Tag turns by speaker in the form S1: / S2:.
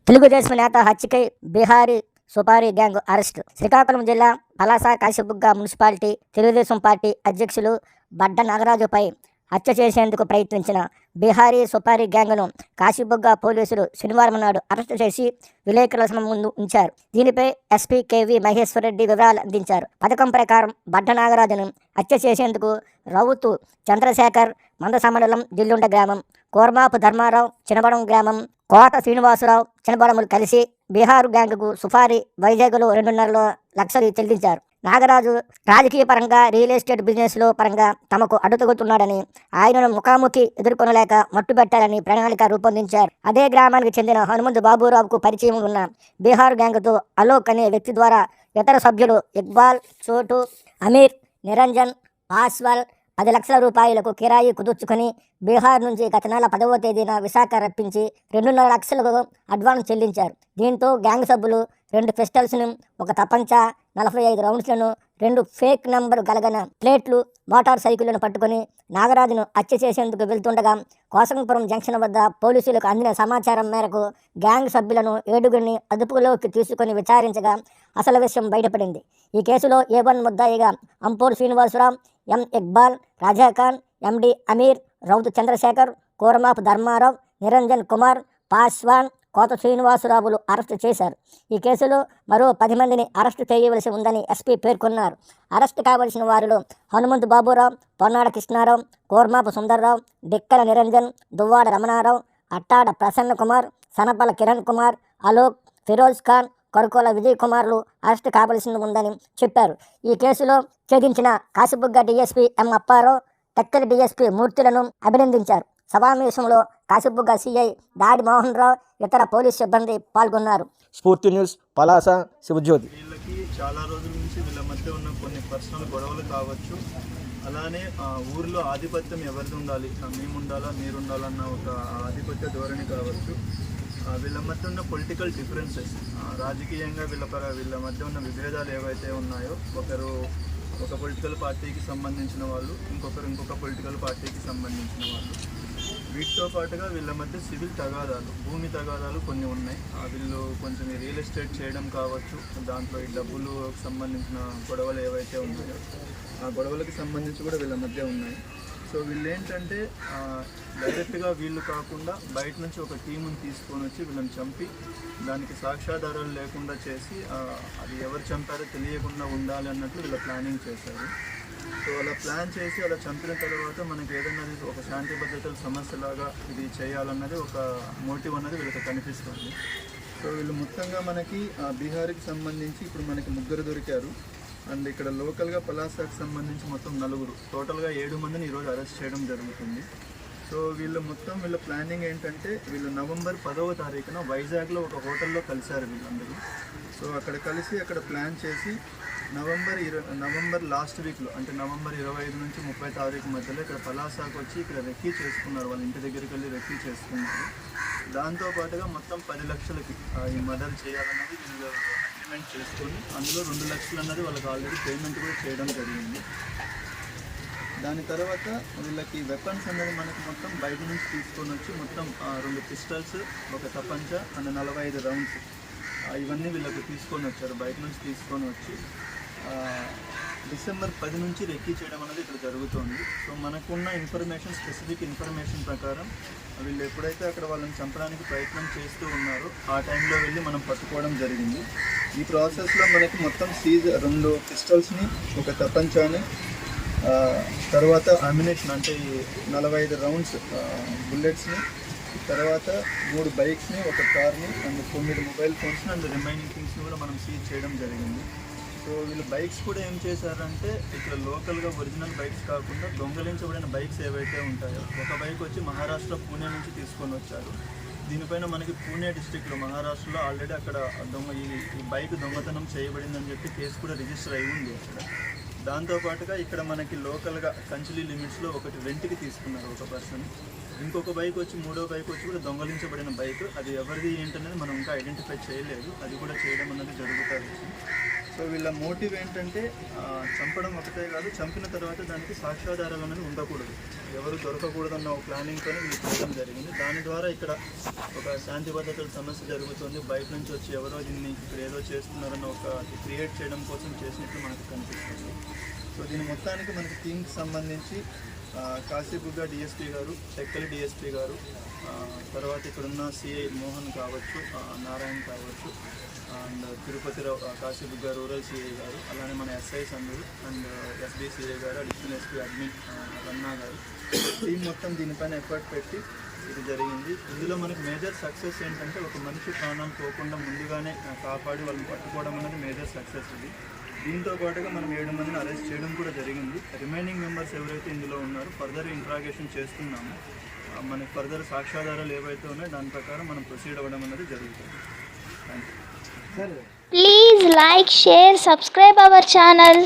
S1: తెలుగుదేశం నేత హత్యకై Bihari supari gang arrest. Srikakulam జిల్లా Palasa Kashibugga municipality Telugu Desam party అధ్యక్షులు బడ్డ నాగరాజుపై హత్య చేసేందుకు ప్రయత్నించిన బీహారీ సుపారీ గ్యాంగ్ను కాశీబుగ్గ పోలీసులు శనివారం నాడు అరెస్టు చేసి విలేకరుల ముందు ఉంచారు. దీనిపై ఎస్పీ కేవీ మహేశ్వరరెడ్డి వివరాలు అందించారు. పథకం ప్రకారం బడ్డ నాగరాజును హత్య చేసేందుకు రౌతు చంద్రశేఖర్, మందస మండలం జిల్లుండ గ్రామం, కోర్మాపు ధర్మారావు, చినబడం గ్రామం, కోట శ్రీనివాసరావు, చినబడములు కలిసి బీహారు గ్యాంగ్కు సుపారీ వైజాగ్లో 2.5 లక్షలు చెల్లించారు. నాగరాజు రాజకీయ పరంగా, రియల్ ఎస్టేట్ బిజినెస్లో పరంగా తమకు అడ్డుతగుతున్నాడని, ఆయనను ముఖాముఖి ఎదుర్కొనలేక మట్టుబెట్టాలని ప్రణాళిక రూపొందించారు. అదే గ్రామానికి చెందిన హనుమంతు బాబురావుకు పరిచయం ఉన్న బీహార్ గ్యాంగ్తో అలోక్ అనే వ్యక్తి ద్వారా ఇతర సభ్యులు ఇక్బాల్, చోటు, అమీర్, నిరంజన్, పాస్వాల్ 10 లక్షల రూపాయలకు కిరాయి కుదుర్చుకొని బీహార్ నుంచి గత నెల 10వ తేదీన విశాఖ రప్పించి 2.5 లక్షలకు అడ్వాన్స్ చెల్లించారు. దీంతో గ్యాంగ్ సభ్యులు 2 పిస్టల్స్ను, ఒక తపంచా, 45 రౌండ్స్లను, 2 ఫేక్ నంబర్ గలగన ప్లేట్లు, మోటార్ సైకిళ్లను పట్టుకుని నాగరాజును హత్య చేసేందుకు వెళ్తుండగా కోసంపురం జంక్షన్ వద్ద పోలీసులకు అందిన సమాచారం మేరకు గ్యాంగ్ సభ్యులను 7గురిని అదుపులోకి తీసుకుని విచారించగా అసలు విషయం బయటపడింది. ఈ కేసులో A1 ముద్దాయిగా అంపోల్ శ్రీనివాసరావు, ఎం ఇక్బాల్, రాజాఖాన్, ఎండి అమీర్, రౌతు చంద్రశేఖర్, కోరమాపు ధర్మారావు, నిరంజన్ కుమార్, పాస్వాన్, కోట శ్రీనివాసరావులు అరెస్టు చేశారు. ఈ కేసులో మరో 10 మందిని అరెస్టు చేయవలసి ఉందని ఎస్పీ పేర్కొన్నారు. అరెస్టు కావలసిన వారిలో హనుమంతు బాబురావు, పొన్నాడ కృష్ణారావు, కోర్మాపు సుందర్రావు, డిక్కల నిరంజన్, దువ్వాడ రమణారావు, అట్టాడ ప్రసన్న కుమార్, సనపల కిరణ్ కుమార్, అలోక్, ఫిరోజ్ ఖాన్, కొరకోల విజయ్ కుమార్లు అరెస్టు కావలసి ఉందని చెప్పారు. ఈ కేసులో ఛేదించిన Kasibugga DSP M Apparao, Tekkali DSP మూర్తులను అభినందించారు. సమావేశంలో కాశీబుగ్గ సిఐ దాడి మోహన్ రావు, ఇతర పోలీస్ సిబ్బంది పాల్గొన్నారు.
S2: స్ఫూర్తి న్యూస్, పలాస, శివజ్యోతి.
S3: వీళ్ళకి చాలా రోజుల నుంచి వీళ్ళ మధ్య ఉన్న కొన్ని పర్సనల్ గొడవలు కావచ్చు, అలానే ఊరిలో ఆధిపత్యం ఎవరిది ఉండాలి, మేము ఉండాలా మీరు ఉండాలన్న ఒక ఆధిపత్య ధోరణి కావచ్చు, వీళ్ళ మధ్య ఉన్న పొలిటికల్ డిఫరెన్సెస్, రాజకీయంగా వీళ్ళ మధ్య ఉన్న విభేదాలు ఏవైతే ఉన్నాయో, ఒకరు ఒక పొలిటికల్ పార్టీకి సంబంధించిన వాళ్ళు, ఇంకొక పొలిటికల్ పార్టీకి సంబంధించిన వాళ్ళు, వీటితో పాటుగా వీళ్ళ మధ్య సివిల్ తగాదాలు, భూమి తగాదాలు కొన్ని ఉన్నాయి. వీళ్ళు కొంచెం రియల్ ఎస్టేట్ చేయడం కావచ్చు, దాంట్లో ఈ డబ్బులు సంబంధించిన గొడవలు ఏవైతే ఉన్నాయో ఆ గొడవలకు సంబంధించి కూడా వీళ్ళ మధ్య ఉన్నాయి. సో వీళ్ళు ఏంటంటే డైరెక్ట్గా వీళ్ళు కాకుండా బయట నుంచి ఒక టీముని తీసుకొని వచ్చి వీళ్ళని చంపి దానికి సాక్ష్యాధారాలు లేకుండా చేసి అది ఎవరు చంపారో తెలియకుండా ఉండాలి అన్నట్లు వీళ్ళ ప్లానింగ్ చేశారు. సో అలా ప్లాన్ చేసి అలా చంపిన తర్వాత మనకి ఏదైనా ఒక శాంతి భద్రతల సమస్యలాగా ఇది చేయాలన్నది ఒక మోటివ్ అన్నది వీళ్ళకి కనిపిస్తుంది. సో వీళ్ళు మొత్తంగా మనకి బీహార్కి సంబంధించి ఇప్పుడు మనకి 3 దొరికారు. అండ్ ఇక్కడ లోకల్గా పలాసకు సంబంధించి మొత్తం 4, టోటల్గా 7 మందిని ఈరోజు అరెస్ట్ చేయడం జరుగుతుంది. సో వీళ్ళ ప్లానింగ్ ఏంటంటే వీళ్ళు నవంబర్ 10వ తారీఖున వైజాగ్లో ఒక హోటల్లో కలిశారు వీళ్ళందరూ. సో అక్కడ కలిసి అక్కడ ప్లాన్ చేసి నవంబర్ లాస్ట్ వీక్లో, అంటే నవంబర్ 25 నుంచి 30 తారీఖు మధ్యలో ఇక్కడ పలాసాకు వచ్చి ఇక్కడ రెక్కీ చేసుకున్నారు. వాళ్ళ ఇంటి దగ్గరికి వెళ్ళి రెక్కీ చేసుకున్నారు. దాంతోపాటుగా మొత్తం 10 లక్షలకి ఈ మర్డర్ చేయాలన్నది వీళ్ళు అగ్రిమెంట్ చేసుకొని అందులో 2 లక్షలు అన్నది వాళ్ళకి ఆల్రెడీ పేమెంట్ కూడా చేయడం జరిగింది. దాని తర్వాత వీళ్ళకి వెపన్స్ అనేది మనకి మొత్తం బయట నుంచి తీసుకొని వచ్చి మొత్తం 2 పిస్టల్స్, ఒక తపంచ అండ్ 45 రౌండ్స్ ఇవన్నీ వీళ్ళకి తీసుకొని వచ్చారు. బయట నుంచి తీసుకొని వచ్చి డిసెంబర్ 10 నుంచి రెక్కీ చేయడం అనేది ఇక్కడ జరుగుతుంది. సో మనకున్న స్పెసిఫిక్ ఇన్ఫర్మేషన్ ప్రకారం వీళ్ళు ఎప్పుడైతే అక్కడ వాళ్ళని చంపడానికి ప్రయత్నం చేస్తూ ఉన్నారో ఆ టైంలో వెళ్ళి మనం పట్టుకోవడం జరిగింది. ఈ ప్రాసెస్లో మనకి మొత్తం 2 పిస్టల్స్ని, ఒక తపంచాని, తర్వాత అమ్యునేషన్ అంటే 45 రౌండ్స్ బుల్లెట్స్ని, తర్వాత 3 బైక్స్ని, ఒక కార్ని అండ్ 9 మొబైల్ ఫోన్స్ని అండ్ రిమైనింగ్ థింగ్స్ని కూడా మనం సీజ్ చేయడం జరిగింది. సో వీళ్ళు బైక్స్ కూడా ఏం చేశారంటే ఇక్కడ లోకల్గా ఒరిజినల్ బైక్స్ కాకుండా దొంగలించబడిన బైక్స్ ఏవైతే ఉంటాయో, ఒక బైక్ వచ్చి మహారాష్ట్ర పూణే నుంచి తీసుకొని వచ్చారు. దీనిపైన మనకి పూణే డిస్ట్రిక్ట్లో మహారాష్ట్రలో ఆల్రెడీ అక్కడ ఈ బైక్ దొంగతనం చేయబడిందని చెప్పి కేసు కూడా రిజిస్టర్ అయి ఉంది అక్కడ. దాంతోపాటుగా ఇక్కడ మనకి లోకల్గా కంచిలి లిమిట్స్లో ఒకటి రెంట్కి తీసుకున్నారు ఒక పర్సన్. ఇంకొక బైక్ వచ్చి 3వ బైక్ వచ్చి కూడా దొంగలించబడిన బైక్, అది ఎవరిది ఏంటనేది మనం ఇంకా ఐడెంటిఫై చేయలేదు, అది కూడా చేయడం అన్నది జరుగుతుంది. సో వీళ్ళ మోటివ్ ఏంటంటే చంపడం ఒకటే కాదు, చంపిన తర్వాత దానికి సాక్ష్యాధారాలు అనేది ఉండకూడదు, ఎవరు దొరకకూడదన్న ఒక ప్లానింగ్తో వీళ్ళు చేయడం జరిగింది. దాని ద్వారా ఇక్కడ ఒక శాంతి భద్రతల సమస్య జరుగుతుంది, బయట నుంచి వచ్చి ఎవరో దీన్ని ఇక్కడ ఏదో చేస్తున్నారన్న ఒక క్రియేట్ చేయడం కోసం చేసినట్లు మనకు కనిపిస్తుంది. సో దీని మొత్తానికి మనకి టీంకి సంబంధించి కాశీబుగ్గ డిఎస్పీ గారు, టెక్కలి డిఎస్పీ గారు, తర్వాత ఇక్కడున్న సిఐ మోహన్ కావచ్చు, నారాయణ కావచ్చు, and Tirupatirao, Kasibugga rural CI గారు, అలానే మన ఎస్ఐస్ అందరూ, అండ్ ఎస్బీ సిఐ గారు, అడిషనల్ ఎస్పీ అడ్మిన్ రన్నా గారు, టీం మొత్తం దీనిపైన ఎఫర్ట్ పెట్టి ఇది జరిగింది. ఇందులో మనకి మేజర్ సక్సెస్ ఏంటంటే ఒక మనిషి ప్రాణం పోకుండా ముందుగానే కాపాడి వాళ్ళని పట్టుకోవడం అనేది మేజర్ సక్సెస్ ఇది. దీంతో పాటుగా మనం 7 మందిని అరెస్ట్ చేయడం కూడా జరిగింది. రిమైనింగ్ మెంబర్స్ ఎవరైతే ఇందులో ఉన్నారో ఫర్దర్ ఇంట్రాగేషన్ చేస్తున్నాము. మనకి ఫర్దర్ సాక్ష్యాధారాలు ఏవైతే ఉన్నాయో దాని ప్రకారం మనం ప్రొసీడ్ అవ్వడం అనేది జరుగుతుంది. Thank you.
S4: Please like, share, subscribe our channel.